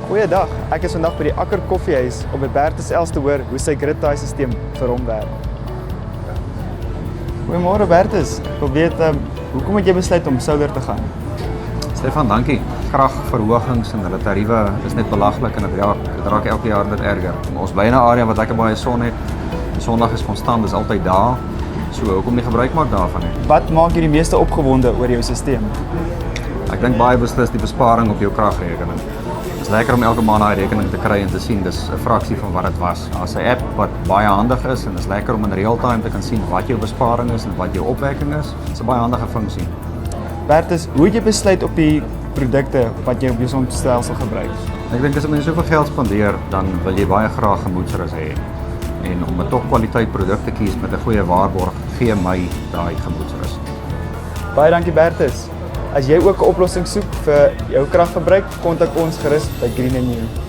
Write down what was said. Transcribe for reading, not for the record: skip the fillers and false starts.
Goeiedag, ek is vandag by die Akker Koffiehuis om by Bertus Els te hoor hoe sy grid-tie-systeem vir hom werk. Goeiemôre Bertus, ek wil weet, hoekom het jy besluit om solar te gaan? Stefan, dankie. Kragverhogings en hulle tariewe is net belaglik en dit raak elke jaar net erger. Ons bly in 'n area wat lekker baie son het. Die sonlig is konstant, dis altyd daar. So hoekom nie gebruik maak daarvan nie? Wat maak jy die meeste opgewonde oor jou stelsel? Ek dink baie beslis die besparing op jou kragrekening. Dit is lekker om elke maand daai rekening te kry en te sien dis 'n fraksie van wat dit was. Daar's 'n app wat baie handig is en dit is lekker om in real time te kan sien wat jou besparing is en wat jou opwekking is. Dit's 'n baie handige funksie. Bertus, hoe het jy besluit op die produkte wat jy op jou sonstelsel gebruik? Ek dink as jy soveel geld spandeer, dan wil jy baie graag gemoedsrus hê. En om 'n topkwaliteit produk te kies met 'n goeie waarborg, gee my daai gemoedsrus. Baie dankie Bertus. As jy ook 'n oplossing soek vir jou kragverbruik, kontak ons gerus by Green & New.